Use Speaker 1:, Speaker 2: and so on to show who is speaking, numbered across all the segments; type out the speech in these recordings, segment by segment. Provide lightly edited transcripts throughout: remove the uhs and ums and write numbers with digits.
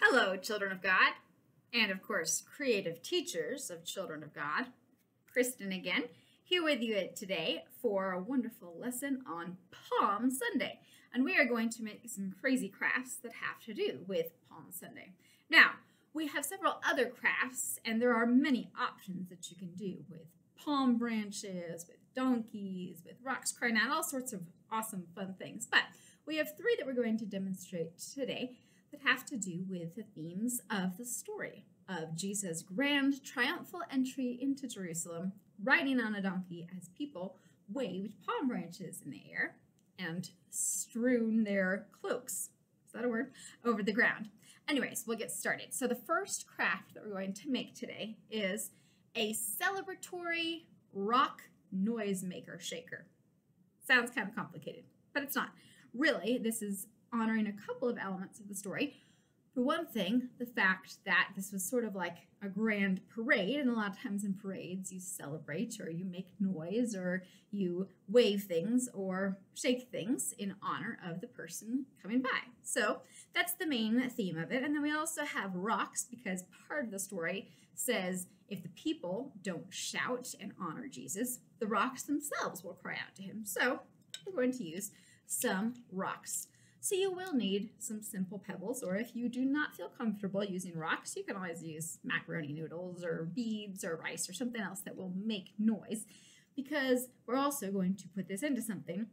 Speaker 1: Hello, children of God, and of course, creative teachers of children of God. Kristen again, here with you today for a wonderful lesson on Palm Sunday. And we are going to make some crazy crafts that have to do with Palm Sunday. Now, we have several other crafts, and there are many options that you can do with palm branches, with donkeys, with rocks crying out, all sorts of awesome, fun things. But we have three that we're going to demonstrate today that have to do with the themes of the story of Jesus' grand triumphal entry into Jerusalem, riding on a donkey as people waved palm branches in the air and strewn their cloaks, is that a word, over the ground. Anyways, we'll get started. So the first craft that we're going to make today is a celebratory rock noisemaker shaker. Sounds kind of complicated, but it's not. Really, this is honoring a couple of elements of the story. For one thing, the fact that this was sort of like a grand parade, and a lot of times in parades you celebrate or you make noise or you wave things or shake things in honor of the person coming by. So that's the main theme of it. And then we also have rocks, because part of the story says if the people don't shout and honor Jesus, the rocks themselves will cry out to him. So we're going to use some rocks. So you will need some simple pebbles, or if you do not feel comfortable using rocks, you can always use macaroni noodles or beads or rice or something else that will make noise, because we're also going to put this into something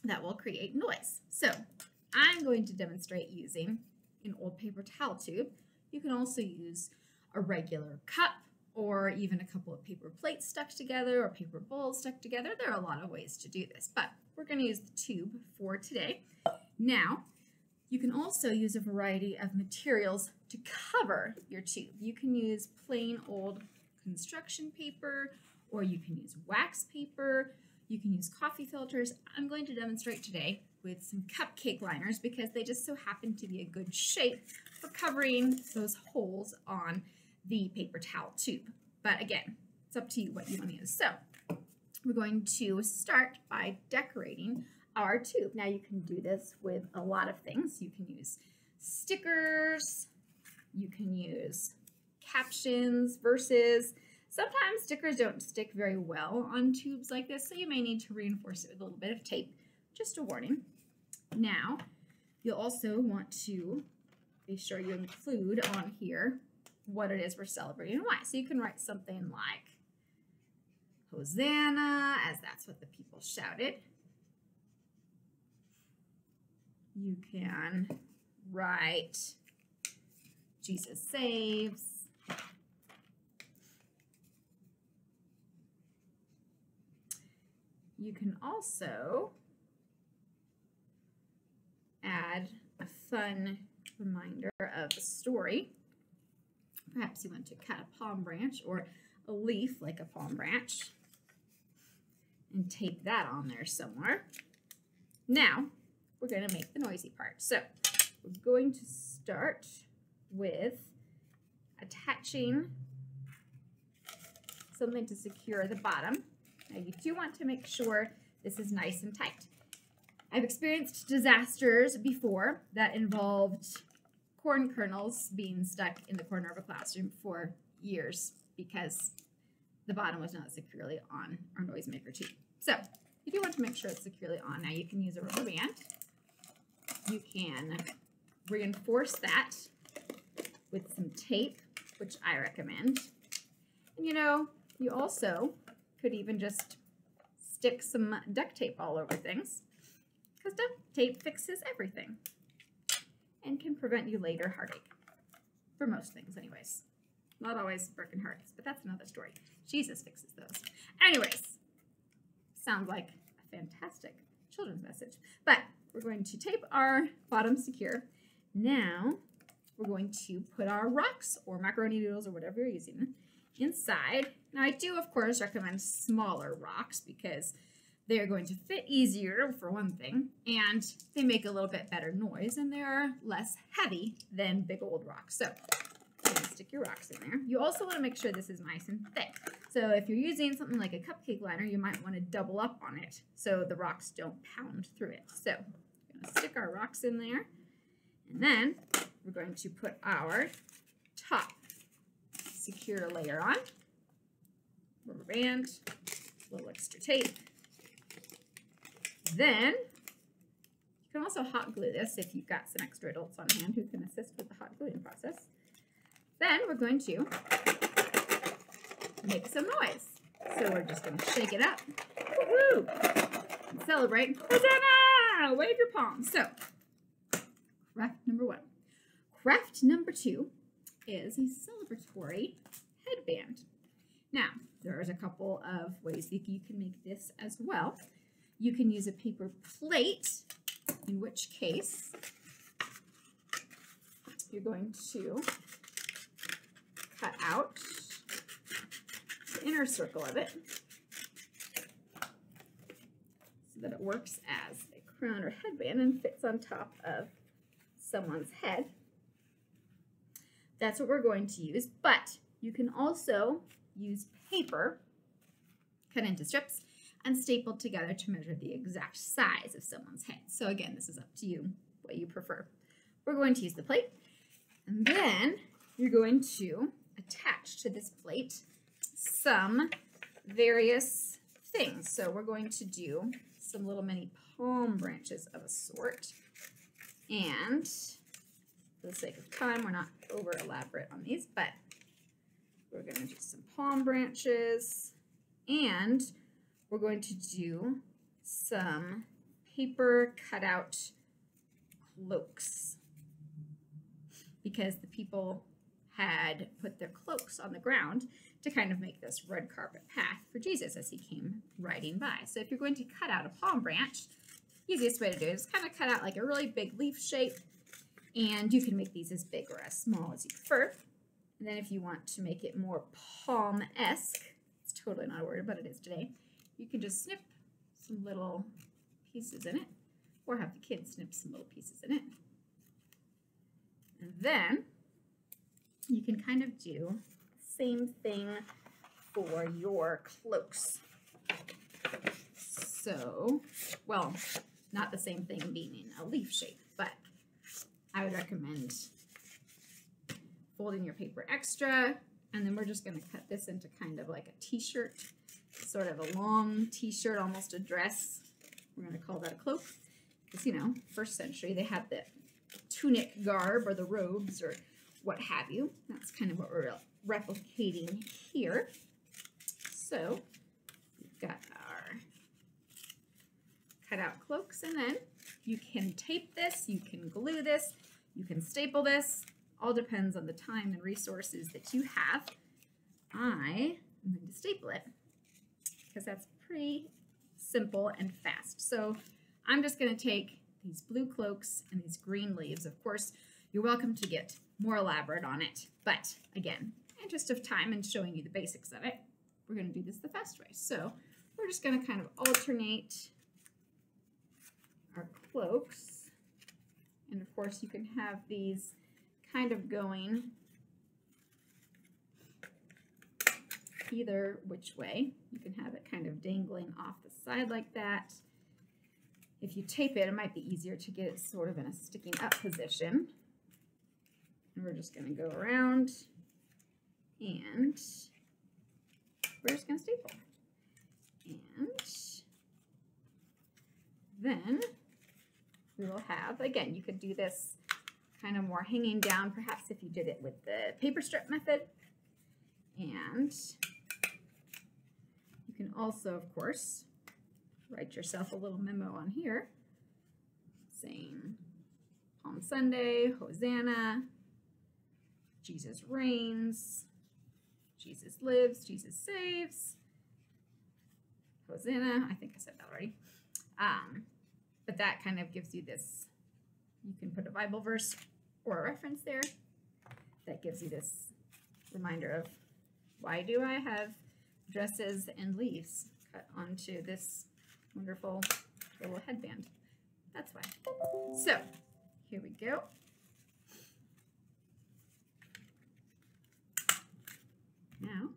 Speaker 1: that will create noise. So I'm going to demonstrate using an old paper towel tube. You can also use a regular cup or even a couple of paper plates stuck together or paper bowls stuck together. There are a lot of ways to do this, but we're going to use the tube for today. Now, you can also use a variety of materials to cover your tube. You can use plain old construction paper, or you can use wax paper, you can use coffee filters. I'm going to demonstrate today with some cupcake liners because they just so happen to be a good shape for covering those holes on the paper towel tube. But again, it's up to you what you want to use. So we're going to start by decorating our tube. Now you can do this with a lot of things. You can use stickers, you can use captions, verses. Sometimes stickers don't stick very well on tubes like this, so you may need to reinforce it with a little bit of tape. Just a warning. Now, you'll also want to be sure you include on here what it is we're celebrating and why. So you can write something like Hosanna, as that's what the people shouted. You can write Jesus saves. You can also add a fun reminder of the story. Perhaps you want to cut a palm branch or a leaf like a palm branch and tape that on there somewhere. Now, we're going to make the noisy part. So we're going to start with attaching something to secure the bottom. Now you do want to make sure this is nice and tight. I've experienced disasters before that involved corn kernels being stuck in the corner of a classroom for years because the bottom was not securely on our noisemaker tube. So you do want to make sure it's securely on. Now you can use a rubber band. You can reinforce that with some tape, which I recommend. And you know, you also could even just stick some duct tape all over things, because duct tape fixes everything and can prevent you later heartache. For most things anyways. Not always broken hearts, but that's another story. Jesus fixes those. Anyways, sounds like a fantastic children's message. But we're going to tape our bottom secure. Now we're going to put our rocks or macaroni noodles or whatever you're using inside. Now I do of course recommend smaller rocks because they're going to fit easier for one thing, and they make a little bit better noise, and they're less heavy than big old rocks. So you're going to stick your rocks in there. You also want to make sure this is nice and thick. So if you're using something like a cupcake liner, you might want to double up on it so the rocks don't pound through it. So we're going to stick our rocks in there, and then we're going to put our top secure layer on. Rubber band, a little extra tape. Then you can also hot glue this if you've got some extra adults on hand who can assist with the hot gluing process. Then we're going to make some noise. So we're just going to shake it up. Woo-hoo! And celebrate. Hosanna! Wave your palms. So, craft number 1. Craft number 2 is a celebratory headband. Now, there's a couple of ways that you can make this as well. You can use a paper plate, in which case you're going to cut out the inner circle of it so that it works as a crown or headband and fits on top of someone's head. That's what we're going to use, but you can also use paper cut into strips and stapled together to measure the exact size of someone's head. So again, this is up to you, what you prefer. We're going to use the plate, and then you're going to attach to this plate some various things. So we're going to do some little mini palm branches of a sort, and for the sake of time, we're not over elaborate on these, but we're going to do some palm branches, and we're going to do some paper cutout cloaks, because the people had put their cloaks on the ground to kind of make this red carpet path for Jesus as he came riding by. So if you're going to cut out a palm branch, easiest way to do it is kind of cut out like a really big leaf shape, and you can make these as big or as small as you prefer. And then if you want to make it more palm-esque, it's totally not a word, but it is today, you can just snip some little pieces in it, or have the kids snip some little pieces in it. And then you can kind of do the same thing for your cloaks. So, well, not the same thing being in a leaf shape, but I would recommend folding your paper extra, and then we're just going to cut this into kind of like a t-shirt, sort of a long t-shirt, almost a dress. We're going to call that a cloak, because, you know, first century they had the tunic garb or the robes or what have you. That's kind of what we're replicating here. So we've got our cutout cloaks, and then you can tape this, you can glue this, you can staple this. All depends on the time and resources that you have. I am going to staple it because that's pretty simple and fast. So I'm just going to take these blue cloaks and these green leaves. Of course, you're welcome to get more elaborate on it, but again, in the interest of time and showing you the basics of it, we're going to do this the fast way. So we're just going to kind of alternate our cloaks, and of course you can have these kind of going either which way. You can have it kind of dangling off the side like that. If you tape it, it might be easier to get it sort of in a sticking up position. And we're just going to go around, and we're just going to staple. And then we will have, again, you could do this kind of more hanging down, perhaps if you did it with the paper strip method. And you can also, of course, write yourself a little memo on here saying Palm Sunday, Hosanna, Jesus reigns, Jesus lives, Jesus saves, Hosanna. I think I said that already. But that kind of gives you this, you can put a Bible verse or a reference there that gives you this reminder of, why do I have dresses and leaves cut onto this wonderful little headband? That's why. So here we go. Now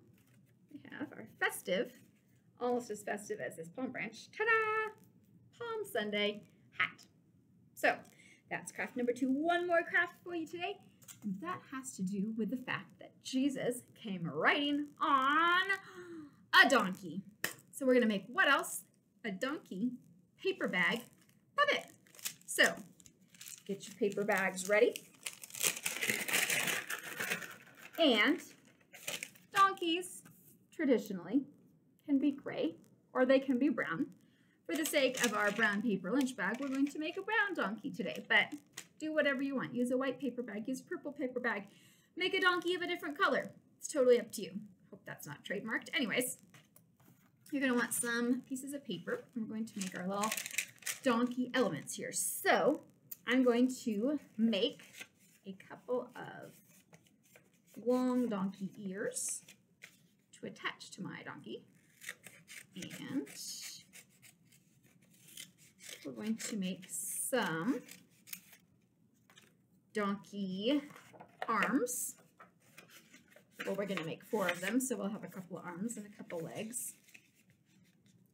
Speaker 1: we have our festive, almost as festive as this palm branch, ta-da, Palm Sunday hat. So That's craft number 2. One more craft for you today. And that has to do with the fact that Jesus came riding on a donkey. So we're going to make what else? A donkey paper bag puppet. So get your paper bags ready. And donkeys traditionally can be gray or they can be brown. For the sake of our brown paper lunch bag, we're going to make a brown donkey today, but do whatever you want. Use a white paper bag, use a purple paper bag, make a donkey of a different color. It's totally up to you. Hope that's not trademarked. Anyways, you're going to want some pieces of paper. We're going to make our little donkey elements here. So I'm going to make a couple of long donkey ears to attach to my donkey. And we're going to make some donkey arms. Well, we're going to make 4 of them, so we'll have a couple of arms and a couple legs.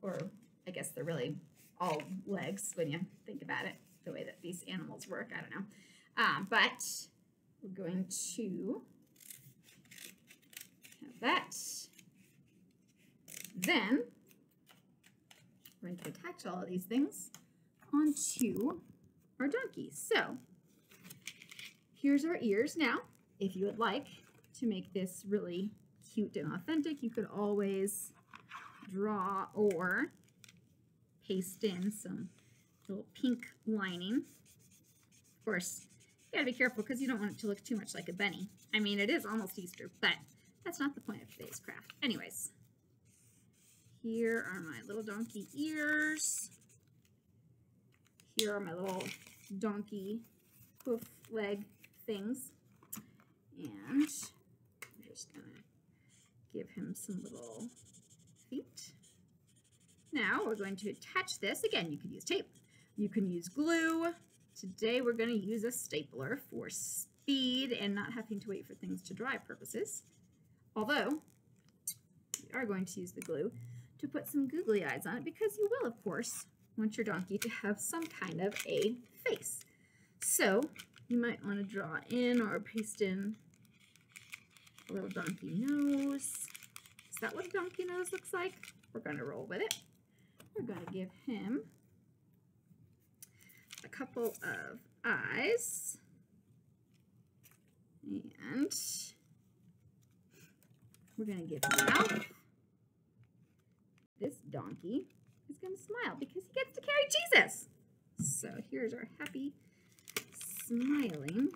Speaker 1: Or I guess they're really all legs when you think about it, the way that these animals work. I don't know. But we're going to have that. Then we're going to attach all of these things onto our donkey. So here's our ears. Now, if you would like to make this really cute and authentic, you could always draw or paste in some little pink lining. Of course, you gotta be careful because you don't want it to look too much like a bunny. I mean, it is almost Easter, but that's not the point of today's craft. Anyways, here are my little donkey ears. Here are my little donkey hoof leg things. And I'm just gonna give him some little feet. Now we're going to attach this. Again, you could use tape. You can use glue. Today we're going to use a stapler for speed and not having to wait for things to dry purposes. Although, we are going to use the glue to put some googly eyes on it because you will, of course, want your donkey to have some kind of a face. So you might want to draw in or paste in a little donkey nose. Is that what a donkey nose looks like? We're going to roll with it. We're going to give him a couple of eyes. And we're going to give him a mouth. This donkey is going to smile because he gets to carry Jesus. So here's our happy, smiling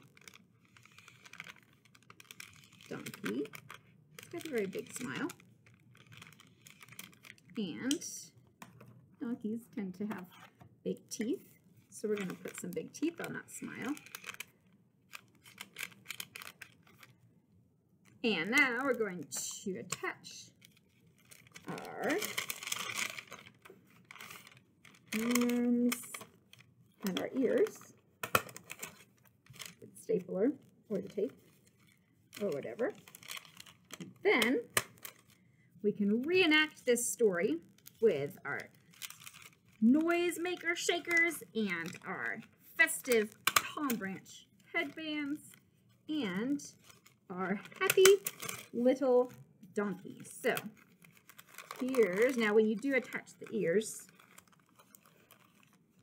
Speaker 1: donkey. It's got a very big smile. And donkeys tend to have big teeth, so we're going to put some big teeth on that smile. And now we're going to attach our arms and our ears with the stapler or the tape or whatever. And then we can reenact this story with our noisemaker shakers and our festive palm branch headbands and our happy little donkey. So here's, now when you do attach the ears,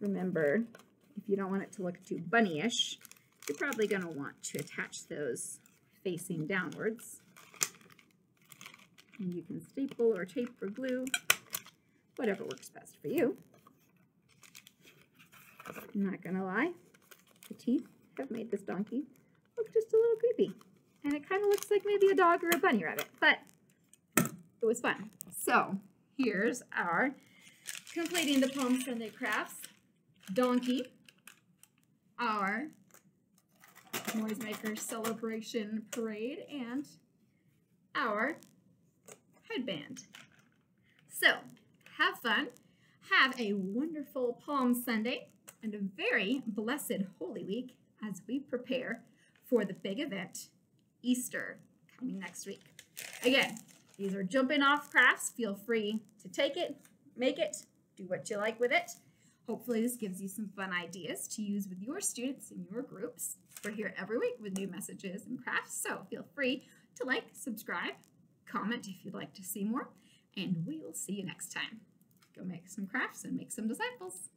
Speaker 1: remember, if you don't want it to look too bunny-ish, you're probably going to want to attach those facing downwards. And you can staple or tape or glue, whatever works best for you. I'm not going to lie, the teeth have made this donkey look just a little creepy. And it kind of looks like maybe a dog or a bunny rabbit, but it was fun. So here's our completing the Palm Sunday crafts donkey, our noisemaker celebration parade, and our headband. So have fun, have a wonderful Palm Sunday, and a very blessed Holy Week as we prepare for the big event, Easter, coming next week. Again, these are jumping off crafts. Feel free to take it, make it, do what you like with it. Hopefully this gives you some fun ideas to use with your students in your groups. We're here every week with new messages and crafts, so feel free to like, subscribe, comment if you'd like to see more, and we will see you next time. Go make some crafts and make some disciples.